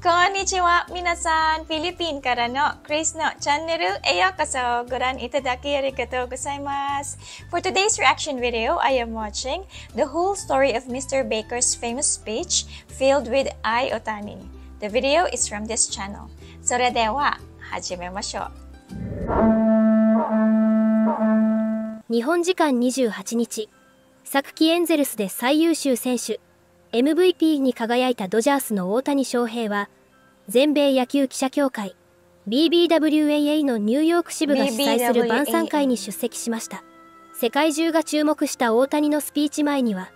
こんにちは、皆さん。フィリピンからのクリスのチャンネルへようこそ。ご覧いただきありがとうございます。For today's reaction video, I am watching the whole story of Mr. Baker's famous speech filled with Ohtani. The video is from this channel. それでは始めましょう。日本時間28日、昨季エンゼルスで最優秀選手、MVP に輝いたドジャースの大谷翔平は、全米野球記者協会 BBWAA のニューヨーク支部が主催する晩餐会に出席しました。世界中が注目した大谷のスピーチ前には、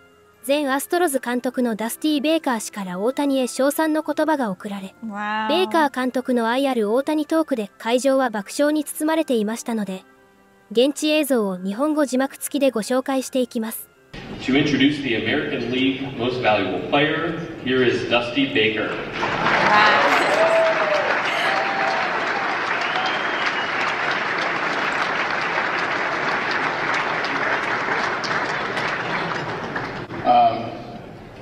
前アストロズ監督のダスティ・ベイカー氏から大谷へ称賛の言葉が贈られ、ベイカー監督の愛ある大谷トークで会場は爆笑に包まれていましたので、現地映像を日本語字幕付きでご紹介していきます。To introduce the American League Most Valuable Player, here is Dusty Baker.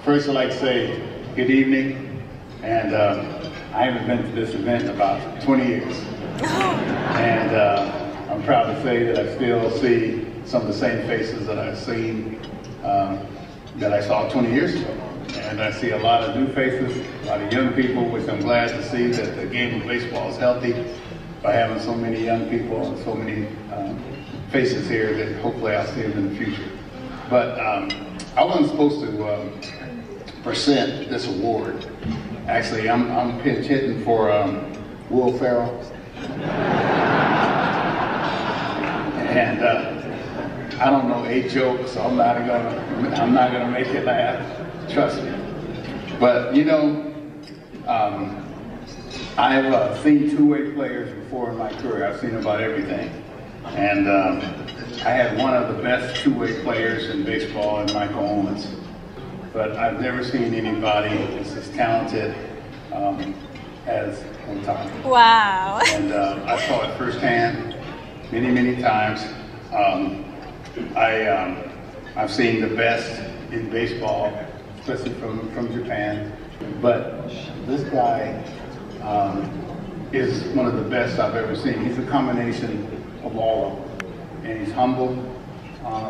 First, I'd like to say good evening, and I haven't been to this event in about 20 years, and I'm proud to say that I still see some of the same faces that I've seen that I saw 20 years ago, and I see a lot of new faces, a lot of young people, which I'm glad to see that the game of baseball is healthy by having so many young people and so many faces here that hopefully I'll see them in the future. But I wasn't supposed to present this award. Actually, I'm pinch hitting for Will Ferrell, and I don't know a joke, so I'm not gonna make it laugh. Trust me. But you know, I've seen two-way players before in my career. I've seen about everything, and I had one of the best two-way players in baseball in Michael Owens. But I've never seen anybody that's as talented as Ohtani. Wow. And I saw it firsthand many times. I've seen the best in baseball, especially from Japan. But this guy is one of the best I've ever seen. He's a combination of all of them. And he's humble.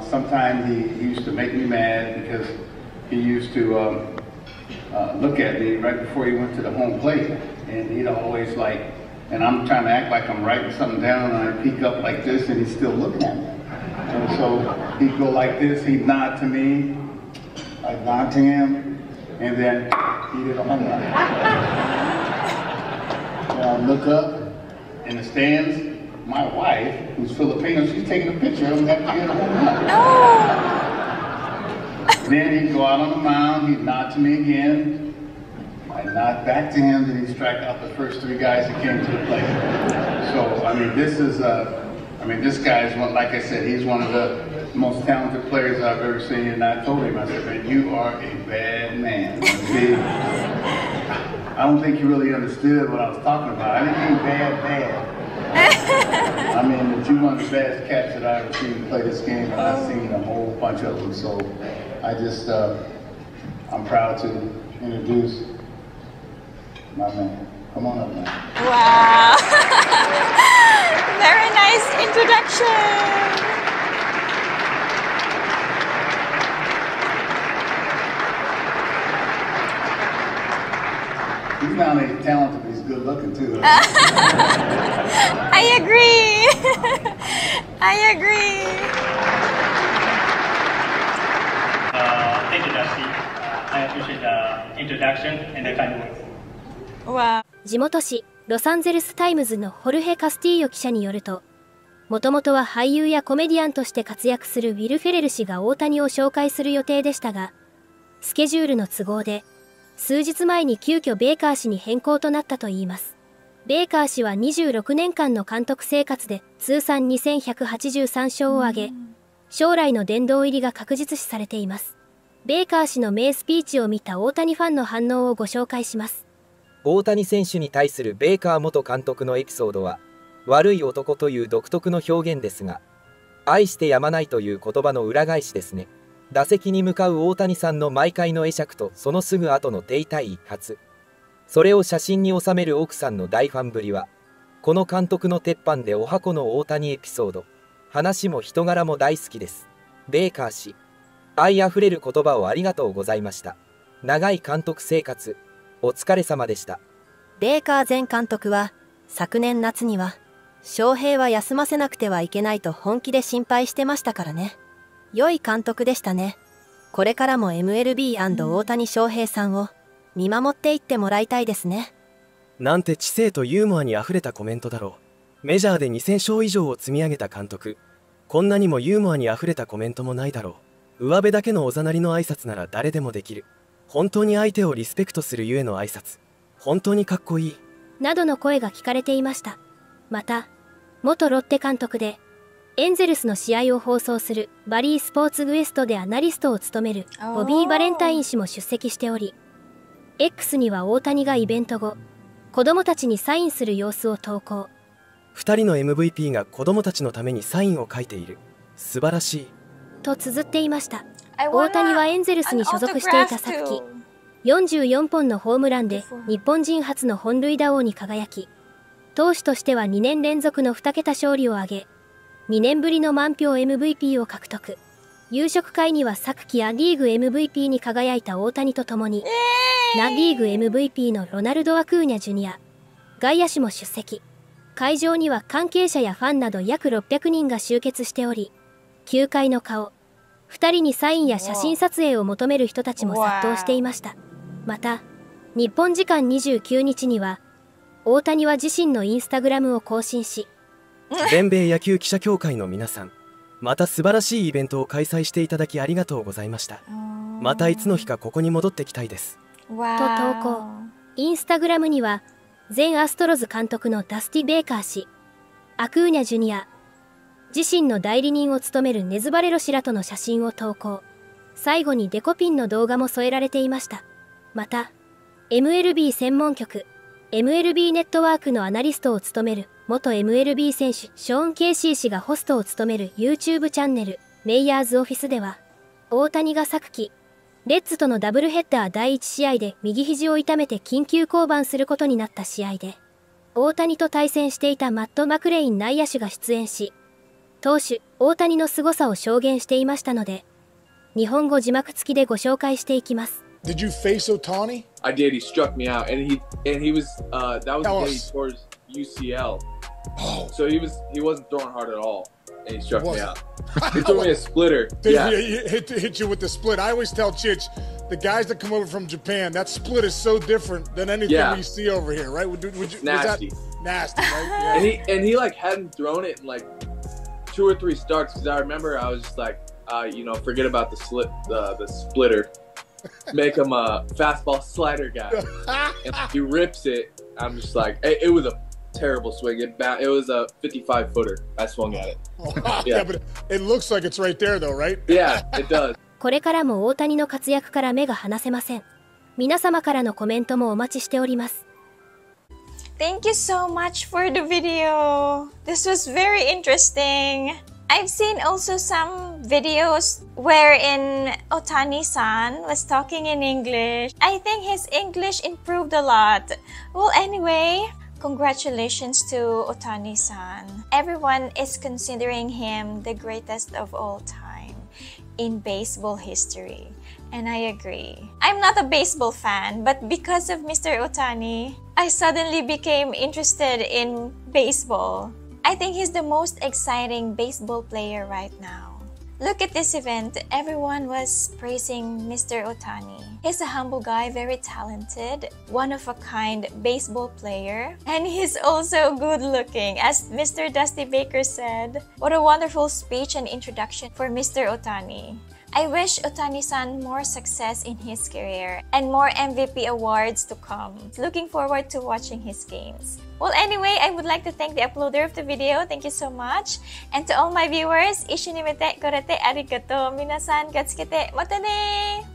Sometimes he used to make me mad because he used to look at me right before he went to the home plate, and he'd always and I'm trying to act like I'm writing something down, and I peek up like this, and he's still looking at me. And so he'd go like this, he'd nod to me, I'd nod to him, and then he did a home run. And I'd look up in the stands, my wife, who's Filipino, she's taking a picture of him after he hit a home run. Oh. Then he'd go out on the mound, he'd nod to me again, I'd nod back to him, then he'd strike out the first three guys that came to the plate. So, I mean, this guy is one, like I said, he's one of the most talented players I've ever seen, and I told him, I said, man, you are a bad man. See, I don't think you really understood what I was talking about. I didn't mean bad. I mean, that you're one of the best cats that I've ever seen play this game, and I've seen a whole bunch of them. So I just, I'm proud to introduce my man. Come on up, man. Wow. Very nice introduction. He's not only talented, but he's good looking too. I agree. I agree. Thank you, Dusty. I appreciate the introduction and the kind words. Wow. 地元紙ロサンゼルスタイムズのホルヘ・カスティーヨ記者によると、もともとは俳優やコメディアンとして活躍するウィル・フェレル氏が大谷を紹介する予定でしたが、スケジュールの都合で、数日前に急遽ベイカー氏に変更となったといいます。ベイカー氏は26年間の監督生活で通算2183勝を挙げ、将来の殿堂入りが確実視されています。ベイカー氏の名スピーチを見た大谷ファンの反応をご紹介します。大谷選手に対するベイカー元監督のエピソードは、悪い男という独特の表現ですが、愛してやまないという言葉の裏返しですね。打席に向かう大谷さんの毎回の会釈とそのすぐ後の手痛い一発。それを写真に収める奥さんの大ファンぶりは、この監督の鉄板でお箱の大谷エピソード、話も人柄も大好きです。ベイカー氏、愛あふれる言葉をありがとうございました。長い監督生活、お疲れ様でした。ベイカー前監督は、昨年夏には、翔平は休ませなくてはいけないと本気で心配してましたからね。良い監督でしたね。これからも MLB& 大谷翔平さんを見守っていってもらいたいですね。なんて知性とユーモアにあふれたコメントだろう。メジャーで2000勝以上を積み上げた監督、こんなにもユーモアにあふれたコメントもないだろう。上辺だけのおざなりの挨拶なら誰でもできる。本当に相手をリスペクトするゆえの挨拶、本当にかっこいい。などの声が聞かれていました。また、元ロッテ監督で、エンゼルスの試合を放送するバリースポーツウエストでアナリストを務めるボビー・バレンタイン氏も出席しており、X には大谷がイベント後、子供たちにサインする様子を投稿。2人の MVP が子供たちのためにサインを書いている。素晴らしい。と綴っていました。大谷はエンゼルスに所属していた昨季、44本のホームランで日本人初の本塁打王に輝き、投手としては2年連続の2桁勝利を挙げ、2年ぶりの満票 MVP を獲得。夕食会には昨季ア・リーグ MVP に輝いた大谷と共に、ナ・リーグ MVP のロナルド・アクーニャ・ジュニア、外野手も出席。会場には関係者やファンなど約600人が集結しており、球界の顔、2人にサインや写真撮影を求める人たちも殺到していました。また、日本時間29日には、大谷は自身のインスタグラムを更新し、全米野球記者協会の皆さん、また素晴らしいイベントを開催していただきありがとうございました。またいつの日かここに戻ってきたいです。と投稿。インスタグラムには、前アストロズ監督のダスティ・ベイカー氏、アクーニャ・ジュニア、自身の代理人を務めるネズバレロ氏らとの写真を投稿。最後にデコピンの動画も添えられていました。また、MLB 専門局、MLB ネットワークのアナリストを務める元 MLB 選手ショーン・ケイシー氏がホストを務める YouTube チャンネルメイヤーズオフィスでは、大谷が昨季、レッズとのダブルヘッダー第1試合で右肘を痛めて緊急降板することになった試合で、大谷と対戦していたマット・マクレイン内野手が出演し、投手、大谷の凄さを証言していましたので、日本語字幕付きでご紹介していきます。Did you face Ohtani? I did. He struck me out, and he was that was the day he tore his UCL. Oh. So he wasn't throwing hard at all, and he struck me out. He threw me a splitter. Yeah, he hit you with the split. I always tell Chich, the guys that come over from Japan, that split is so different than anything we see over here, right? Would you, nasty. Was that nasty, right? Yeah. And he like hadn't thrown it in like 2 or 3 starts, because I remember I was just like, forget about the splitter. Make him a fastball slider guy. And he rips it. I'm just like, it was a terrible swing. It was a 55-footer. I swung at it. Yeah, but it looks like it's right there though, right? Yeah, it does. これからも大谷の活躍から目が離せません。皆様からのコメントもお待ちしております。Thank you so much for the video. This was very interesting. I've seen also some videos wherein Ohtani-san was talking in English. I think his English improved a lot. Well, anyway, congratulations to Ohtani-san. Everyone is considering him the greatest of all time in baseball history. And I agree. I'm not a baseball fan, but because of Mr. Ohtani, I suddenly became interested in baseball. I think he's the most exciting baseball player right now. Look at this event. Everyone was praising Mr. Ohtani. He's a humble guy, very talented, one-of-a-kind baseball player. And he's also good-looking, as Mr. Dusty Baker said. What a wonderful speech and introduction for Mr. Ohtani. I wish Ohtani-san more success in his career and more MVP awards to come. Looking forward to watching his games. Well, anyway, I would like to thank the uploader of the video. Thank you so much. And to all my viewers, 一緒に見てくれてありがとう。皆さん、がつけて、またねー。